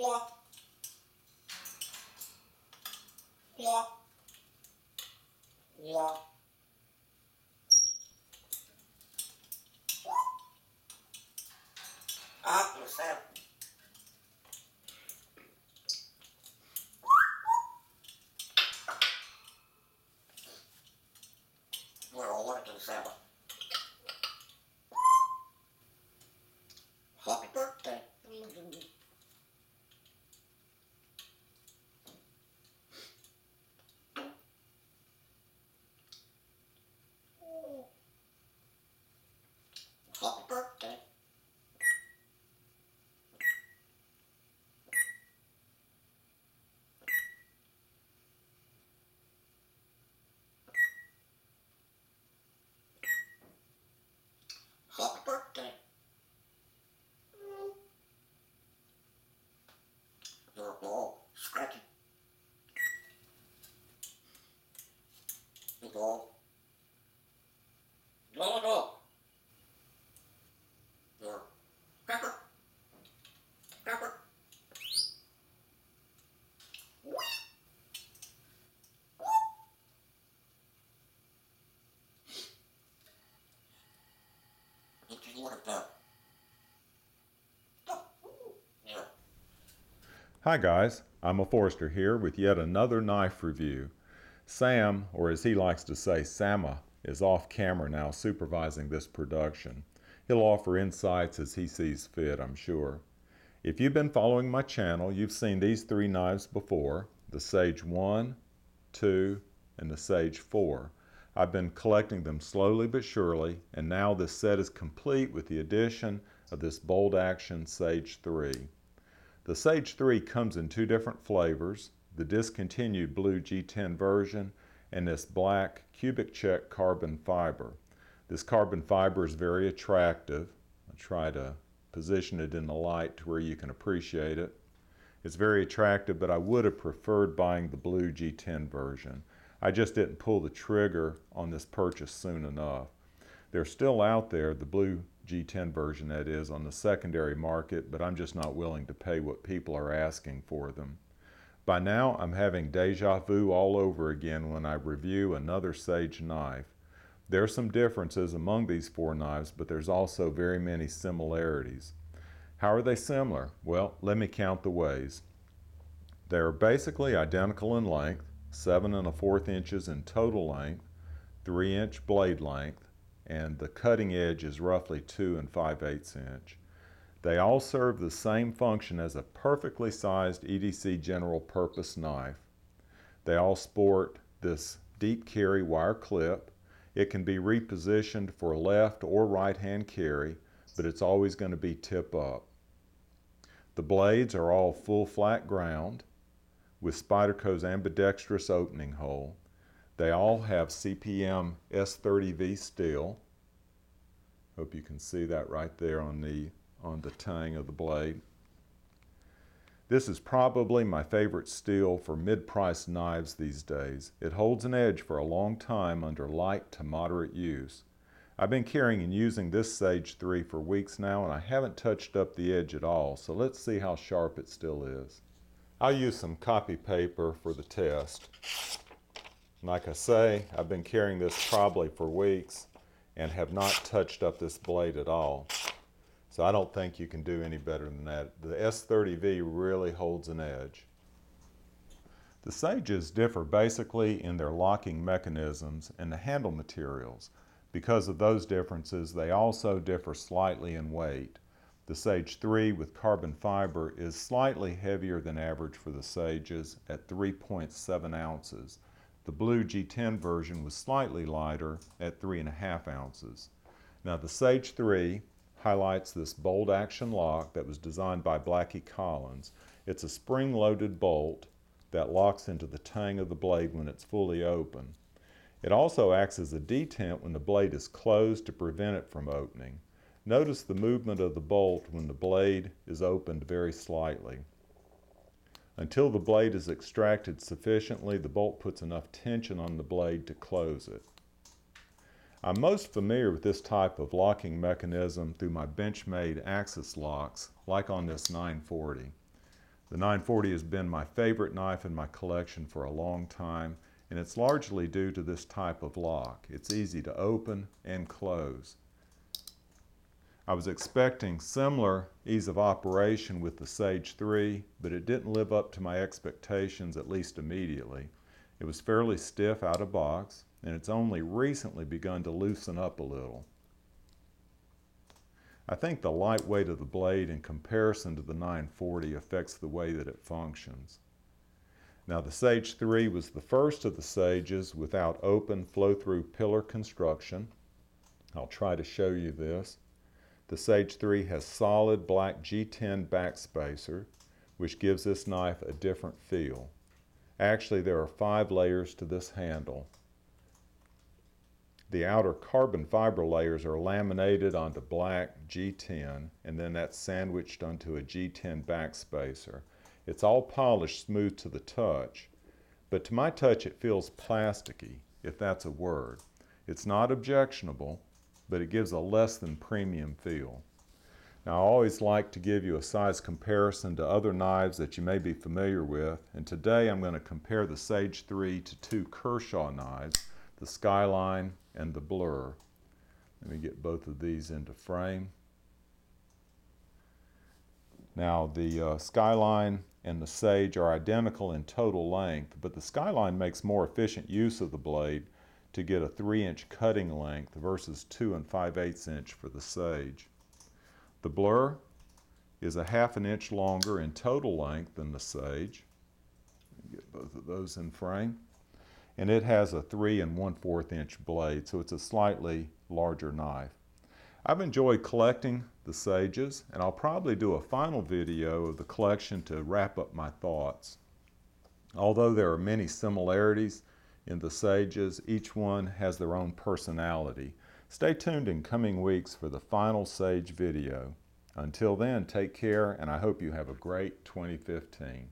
Happy birthday. Happy birthday. Happy birthday. Your ball scratchy. Your ball. Blow it up. Your pepper. Pepper. Hi guys, I'm a Forester here with yet another knife review. Sam, or as he likes to say, Sama, is off camera now supervising this production. He'll offer insights as he sees fit, I'm sure. If you've been following my channel, you've seen these three knives before, the Sage 1, 2, and the Sage 4. I've been collecting them slowly but surely, and now this set is complete with the addition of this bold action Sage 3. The Sage 3 comes in two different flavors, the discontinued blue G10 version and this black cubic check carbon fiber. This carbon fiber is very attractive. I'll try to position it in the light to where you can appreciate it. It's very attractive, but I would have preferred buying the blue G10 version. I just didn't pull the trigger on this purchase soon enough. They're still out there, the blue G10 version that is, on the secondary market, but I'm just not willing to pay what people are asking for them. By now I'm having deja vu all over again when I review another Sage knife. There are some differences among these four knives, but there's also very many similarities. How are they similar? Well, let me count the ways. They are basically identical in length, 7 1/4 inches in total length, 3-inch blade length, and the cutting edge is roughly 2 5/8 inch. They all serve the same function as a perfectly sized EDC general purpose knife. They all sport this deep carry wire clip. It can be repositioned for left or right hand carry, but it's always going to be tip up. The blades are all full flat ground with Spyderco's ambidextrous opening hole. They all have CPM S30V steel. Hope you can see that right there on the tang of the blade. This is probably my favorite steel for mid-priced knives these days. It holds an edge for a long time under light to moderate use. I've been carrying and using this Sage 3 for weeks now, and I haven't touched up the edge at all, so let's see how sharp it still is. I'll use some copy paper for the test. Like I say, I've been carrying this probably for weeks and have not touched up this blade at all. So I don't think you can do any better than that. The S30V really holds an edge. The Sages differ basically in their locking mechanisms and the handle materials. Because of those differences, they also differ slightly in weight. The Sage 3 with carbon fiber is slightly heavier than average for the Sages at 3.7 ounces. The blue G10 version was slightly lighter at 3.5 ounces. Now the Sage 3 highlights this bolt action lock that was designed by Blackie Collins. It's a spring-loaded bolt that locks into the tang of the blade when it's fully open. It also acts as a detent when the blade is closed to prevent it from opening. Notice the movement of the bolt when the blade is opened very slightly. Until the blade is extracted sufficiently, the bolt puts enough tension on the blade to close it. I'm most familiar with this type of locking mechanism through my Benchmade Axis locks, like on this 940. The 940 has been my favorite knife in my collection for a long time, and it's largely due to this type of lock. It's easy to open and close. I was expecting similar ease of operation with the Sage 3, but it didn't live up to my expectations, at least immediately. It was fairly stiff out of box, and it's only recently begun to loosen up a little. I think the light weight of the blade in comparison to the 940 affects the way that it functions. Now, the Sage 3 was the first of the Sages without open flow-through pillar construction. I'll try to show you this. The Sage 3 has solid black G10 backspacer, which gives this knife a different feel. Actually, there are 5 layers to this handle. The outer carbon fiber layers are laminated onto black G10, and then that's sandwiched onto a G10 backspacer. It's all polished smooth to the touch, but to my touch it feels plasticky, if that's a word. It's not objectionable, but it gives a less than premium feel. Now, I always like to give you a size comparison to other knives that you may be familiar with, and today I'm going to compare the Sage 3 to 2 Kershaw knives, the Skyline and the Blur. Let me get both of these into frame. Now, the Skyline and the Sage are identical in total length, but the Skyline makes more efficient use of the blade to get a 3-inch cutting length versus 2 5/8 inch for the Sage. The Blur is a 1/2 inch longer in total length than the Sage. Get both of those in frame. And it has a 3 1/4 inch blade, so it's a slightly larger knife. I've enjoyed collecting the Sages, and I'll probably do a final video of the collection to wrap up my thoughts. Although there are many similarities in the Sages, each one has their own personality. Stay tuned in coming weeks for the final Sage video. Until then, take care, and I hope you have a great 2015.